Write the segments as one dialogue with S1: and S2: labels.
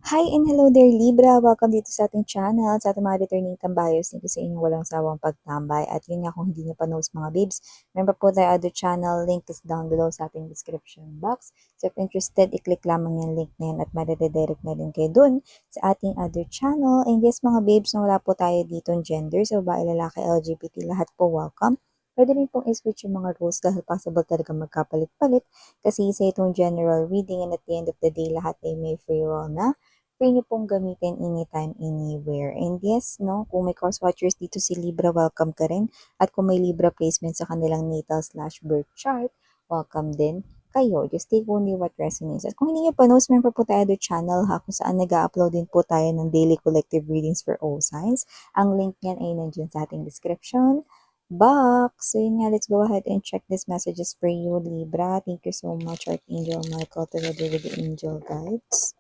S1: Hi and hello there Libra! Welcome dito sa ating channel, sa ating mga returning tambayers. Thank you sa inyong walang sawang pagtambay. At yun nga, kung hindi nyo pa knows mga babes, remember po tayo other channel, link is down below sa ating description box. So if interested, i-click lamang yung link na yun at mariredirect na rin kayo dun sa ating other channel. And yes mga babes, na wala po tayo dito gender, so babae, lalaki, LGBT, lahat po welcome. Pwede rin pong i-switch yung mga rules dahil possible talaga magkapalit-palit kasi isa itong general reading and at the end of the day, lahat ay may free will na free nyo pong gamitin anytime, anywhere. And yes, no, kung may course watchers dito si Libra, welcome ka rin. At kung may Libra placement sa kanilang natal/birth chart, welcome din kayo. Just take only what resonates. At kung hindi nyo pa knows, member po tayo do channel ha, kung saan nag-upload din po tayo ng daily collective readings for all signs. Ang link niyan ay nandiyan sa ating description box. So yun nga, let's go ahead and check these messages for you, Libra. Thank you so much, Archangel Michael, together with the angel guides.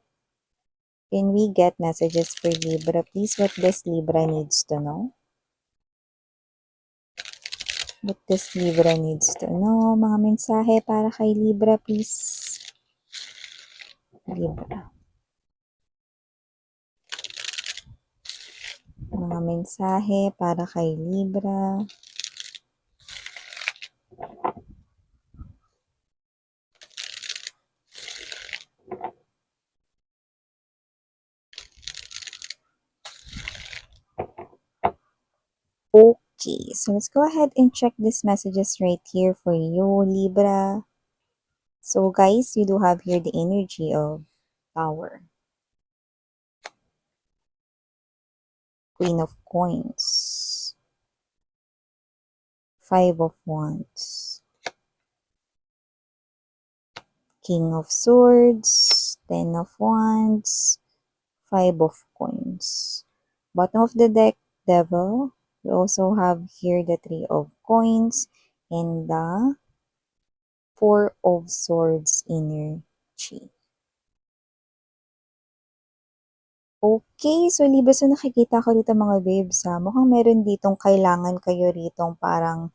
S1: Can we get messages for Libra, please? What this Libra needs to know? What this Libra needs to know? Mga mensahe para kay Libra, please. Libra. Mga mensahe para kay Libra. Okay, so let's go ahead and check these messages right here for you, Libra. So guys, you do have here the energy of Tower. Queen of Coins. Five of Wands. King of Swords. Ten of Wands. Five of Coins. Bottom of the deck, Devil. We also have here the Three of Coins and the Four of Swords energy. Okay, so Libra, so nakikita ko dito mga babes mukhang meron ditong kailangan kayo ritong parang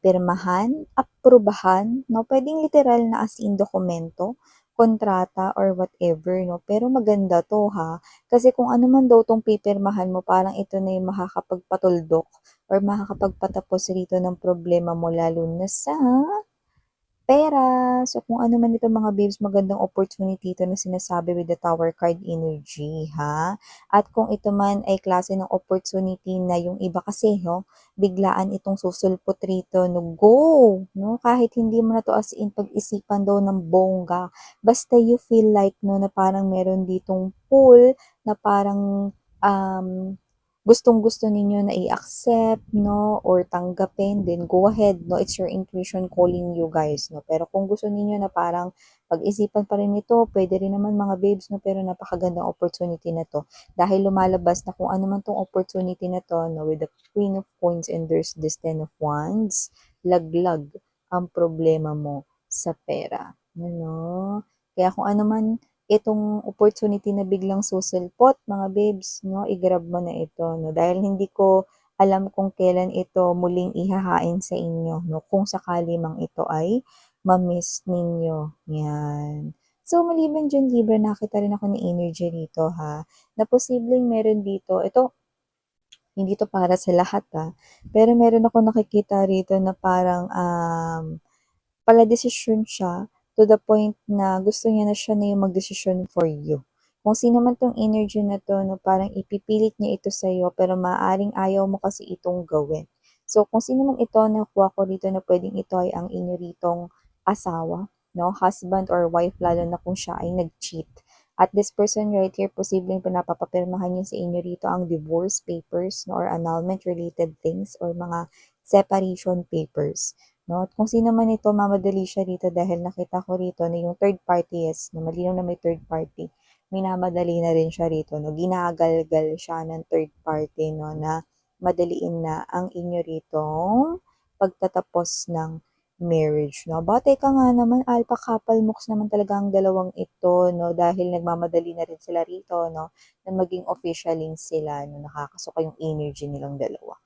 S1: pirmahan, aprubahan, no? Pwedeng literal na as in dokumento, kontrata, or whatever, no? Pero maganda to ha, kasi kung ano man daw tong pipirmahan mo, parang ito na yung makakapagpatuldok or makakapagpatapos rito ng problema mo lalo na sa pera. So, kung ano man ito mga babes, magandang opportunity ito na sinasabi with the Tower card energy, ha? At kung ito man ay klase ng opportunity na yung iba kasi, no, biglaan itong susulpot rito, no, go! No? Kahit hindi mo na to as in pag-isipan daw ng bongga, basta you feel like, no, na parang meron ditong pull, na parang gustong-gusto ninyo na i-accept, no, or tanggapin, then go ahead, no, it's your intuition calling you guys, no, pero kung gusto niyo na parang pag-isipan pa rin ito, pwede rin naman mga babes, no, pero napakagandang opportunity na to, dahil lumalabas na kung ano man tong opportunity na to, no, with the Queen of Coins and there's this Ten of Wands, laglag ang problema mo sa pera, no, kaya kung ano man itong opportunity na biglang susulpot, mga babes, no, i-grab mo na ito, no, dahil hindi ko alam kung kailan ito muling ihahain sa inyo, no, kung sakali mang ito ay ma-miss ninyo, yan. So, maliban dyan, Libra, nakita rin ako ni energy rito, ha, na posibleng meron dito, ito, hindi to para sa lahat, ha, pero meron ako nakikita rito na parang, pala-desisyon siya to the point na gusto niya na siya na yung magdesisyon for you. Kung sino man tong energy na to, no, parang ipipilit niya ito sa'yo, pero maaaring ayaw mo kasi itong gawin. So, kung sino man ito, nakuha ko dito na pwedeng ito ay ang inyo ritong asawa, no, husband or wife, lalo na kung siya ay nag-cheat. At this person right here, posibleng pinapapapirmahan niya sa inyo rito ang divorce papers, no, or annulment related things, or mga separation papers. No? At kung sino man ito, mamadali siya rito dahil nakita ko rito na yung third party is, na malinaw na may third party, minamadali na rin siya rito, no? Ginagalgal siya ng third party, no? Na madaliin na ang inyo ritong pagtatapos ng marriage, no? Batay ka nga naman, alpha couple mooks naman talaga ang dalawang ito, no? Dahil nagmamadali na rin sila rito, no? Na maging officialing sila, no? Nakakasuka yung energy nilang dalawa.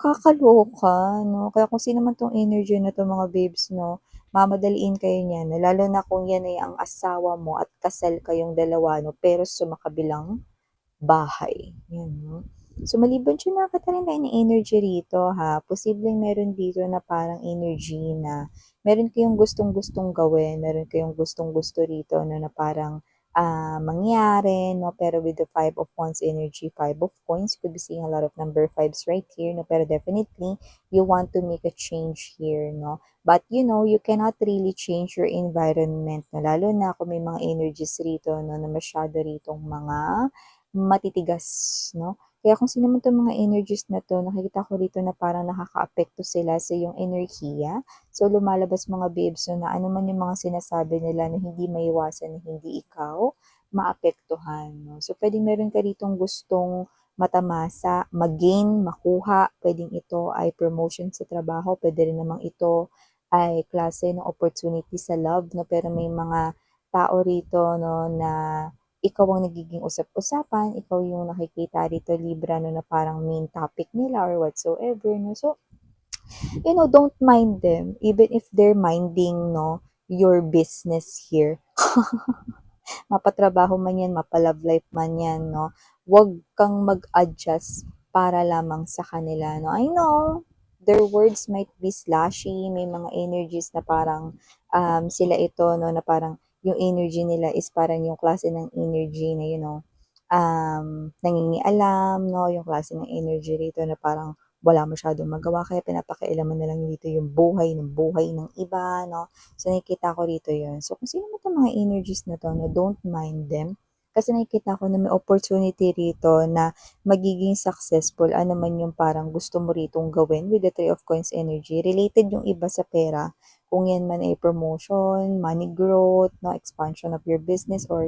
S1: Kakaloka, no? Kaya kung sino man 'tong energy na 'to mga babes, no, mamadaliin kayo niyan 'no, lalo na kung yan ay ang asawa mo at kasal kayong dalawa 'no, pero sumakabilang bahay, 'yan 'no. So maliban diyan nakakita rin tayo ng energy rito ha, posibleng meron dito na parang energy na meron kayong gustong-gustong gawin, meron kayong gustong-gusto rito 'no na parang, mangyari 'no, pero with the Five of Wands energy, Five of Coins, could be seeing a lot of number fives right here 'no, pero definitely you want to make a change here 'no. But you cannot really change your environment 'no, lalo na kung may mga energies rito 'no na masyado ritong mga matitigas 'no. Kaya kung sino man 'tong mga energies na 'to, nakikita ko rito na parang nakakaapekto sila sa iyong enerhiya. So, lumalabas mga babes 'no, na ano man yung mga sinasabi nila na hindi maiwasan na hindi ikaw maapektuhan 'no. So, puwedeng meron ka ritong gustong matamasa, ma-gain, makuha. Puwedeng ito ay promotion sa trabaho, puwede rin namang ito ay klase ng opportunity sa love 'no. Pero may mga tao rito 'no na ikaw ang nagiging usap-usapan, ikaw yung nakikita rito Libra 'no na parang main topic nila or whatsoever 'no. So, don't mind them even if they're minding 'no, your business here. Mapatrabaho man 'yan, mapa-love life man 'yan 'no, huwag kang mag-adjust para lamang sa kanila 'no. I know, their words might be slashy, may mga energies na parang, sila ito 'no, na parang yung energy nila is parang yung klase ng energy na nangingialam 'no, yung klase ng energy rito na parang wala masyadong magawa kaya pinapakialaman na lang dito yung buhay ng iba 'no. So, nakikita ko rito yun. So, kung sino man 'tong mga energies na 'to 'no, don't mind them. Kasi nakikita ko na may opportunity rito na magiging successful ano man yung parang gusto mo ritong gawin with the Three of Coins energy. Related yung iba sa pera, kung yan man ay promotion, money growth 'no, expansion of your business or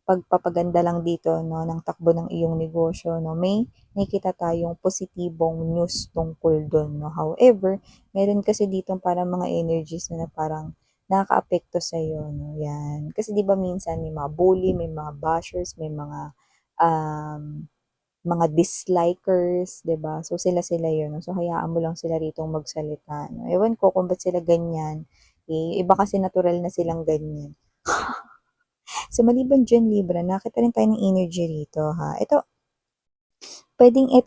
S1: pagpapaganda lang dito 'no, ng takbo ng iyong negosyo 'no, may nakikita tayong positibong news tungkol dun 'no. However, meron kasi ditong parang mga energies na parang nakakaapekto sa'yo 'no, 'yan. Kasi 'di ba minsan may mga bully, may mga bashers, may mga dislikers, 'di ba? So, sila-sila 'yun 'no. So, hayaan mo lang sila ritong magsalita 'no. Ewan ko kung ba't sila ganyan, iba kasi natural na silang ganyan. So, maliban diyan Libra, nakita rin tayo ng energy rito ha. Ito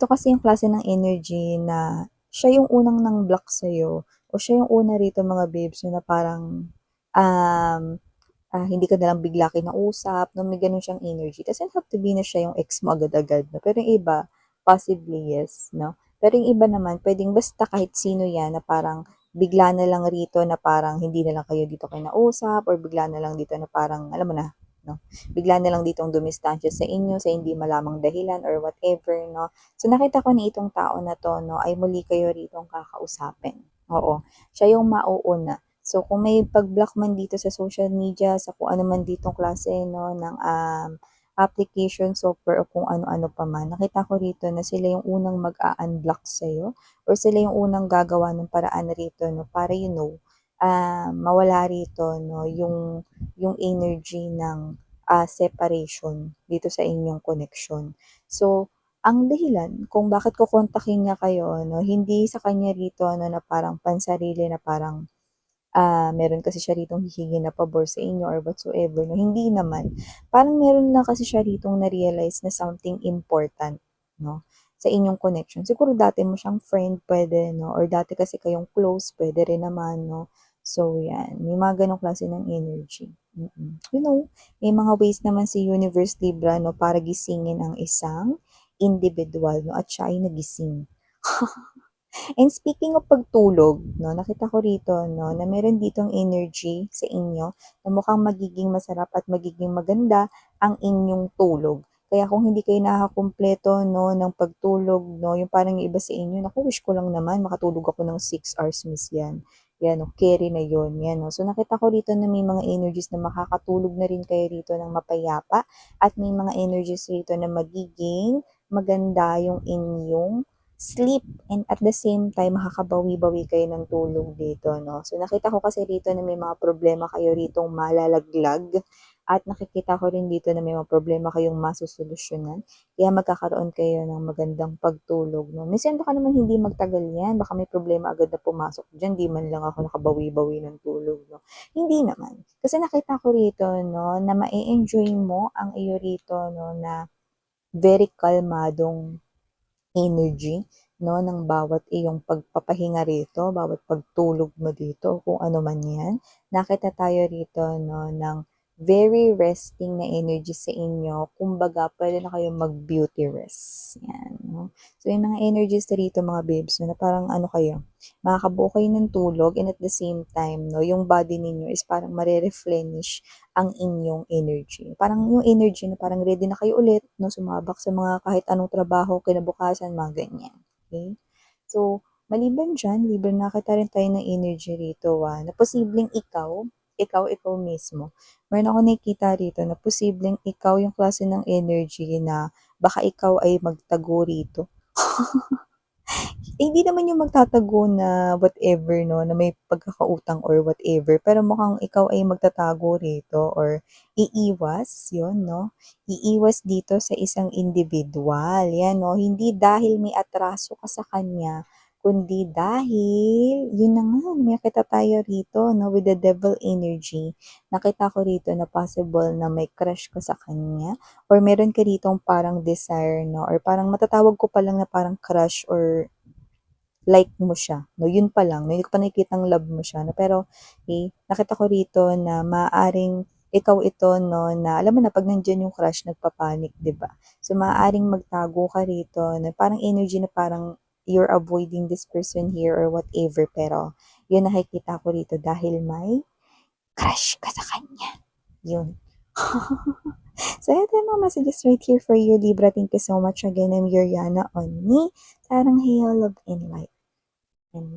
S1: kasi yung klase ng energy na siya yung unang nang-block sa'yo o siya yung una rito mga babes na parang, um, hindi ka nalang bigla kinausap 'no, may gano'n siyang energy. Doesn't have to be na siya yung ex mo agad-agad 'no, pero yung iba, possibly yes 'no. Pero yung iba naman puwedeng basta kahit sino 'yan na parang bigla na lang rito na parang hindi na lang kayo dito kinausap or bigla na lang dito na parang alam mo na 'no, bigla na lang ditong dumistansya sa inyo sa hindi malamang dahilan or whatever 'no. So, nakita ko na itong tao na 'to 'no, ay muli kayo ritong kakausapin, oo. Siya yung mauuna. So, kung may pag-block man dito sa social media, sa kung ano man ditong klase 'no ng, application, software o kung ano-ano pa man, nakita ko rito na sila yung unang mag-a-unblock sa'yo or sila yung unang gagawa ng paraan rito 'no para mawala rito 'no yung energy ng, separation dito sa inyong connection. So, ang dahilan kung bakit kokontakin niya kayo 'no, hindi sa kanya rito ano na parang pansarili na parang meron kasi siya ritong hihingi na pabor sa inyo or whatsoever 'no, hindi naman. Parang meron lang kasi siya ritong na-realize na something important 'no, sa inyong connection. Siguro dati mo siyang friend puwede 'no, or dati kasi kayong close puwede rin naman 'no. So 'yan, may mga gano'ng klase ng energy, mm. May mga ways naman si Universe Libra 'no, para gisingin ang isang individual 'no, at siya ay nagising. And speaking of pagtulog 'no, nakita ko rito 'no, na meron ditong energy sa inyo na mukhang magiging masarap at magiging maganda ang inyong tulog. Kaya kung hindi kayo nakakakumpleto 'no, ng pagtulog 'no, yung parang yung iba sa inyo, "Naku, wish ko lang naman makatulog ako ng 6 hours, miss." Yan 'no, keri na yun, yan 'no. So nakita ko rito na may mga energies na makakatulog na rin kayo rito ng mapayapa at may mga energies rito na magiging maganda yung inyong sleep and at the same time makakabawi-bawi kayo ng tulog dito 'no. So nakita ko kasi rito na may mga problema kayo ritong malalaglag at nakikita ko rin dito na may mga problema kayong masosolusyunan, kaya magkakaroon kayo ng magandang pagtulog 'no. Minsan baka naman hindi magtagal 'yan, baka may problema agad na pumasok diyan, 'di man lang ako nakabawi-bawi ng tulog 'no. Hindi naman, kasi nakita ko rito 'no na ma-e-enjoy mo ang iyo rito 'no na very kalmadong energy 'no, ng bawat iyong pagpapahinga rito, bawat pagtulog mo dito, kung ano man 'yan. Nakita tayo rito 'no ng very resting na energy sa inyo, kumbaga puwede na kayong mag-beauty rest, 'yan 'no. So, yung mga energies rito mga babes 'no, na parang ano kayo, makakabuo kayo ng tulog and at the same time 'no, yung body ninyo is parang mare-replenish ang inyong energy. Parang yung energy na parang ready na kayo ulit 'no, sumabak sa mga kahit anong trabaho kinabukasan, mga ganyan, okey? So, maliban diyan, libre nakita rin tayo ng energy rito, na posibleng ikaw mismo. Meron akong nakikita rito na posibleng ikaw yung klase ng energy na baka ikaw ay magtago rito. Hindi naman yung magtatago na whatever 'no, na may pagkakautang or whatever, pero mukhang ikaw ay magtatago rito or iiwas, yun 'no, iiwas dito sa isang individual, 'yan 'no. Hindi dahil may atraso ka sa kanya, kundi dahil yun na nga, may nakita tayo rito 'no, with the devil energy. Nakita ko rito na possible na may crush ka sa kanya or meron ka ditong parang desire 'no, or parang matatawag ko pa lang na parang crush or like mo siya 'no, yun pa lang, hindi ko pa nakikitang love mo siya 'no, pero, nakita ko rito na maaaring ikaw ito 'no, na alam mo na 'pag nandiyan yung crush nagpa-panic 'di ba? So, maaaring magtago ka rito na parang energy na parang you're avoiding this person here or whatever, pero yun nakikita ko rito dahil may crush ka sa kanya, yun. So, ito yung mga messages right here for you, Libra. Thank you so much again. I'm Yuriana on me. Sarang Heyo, Love and Light. And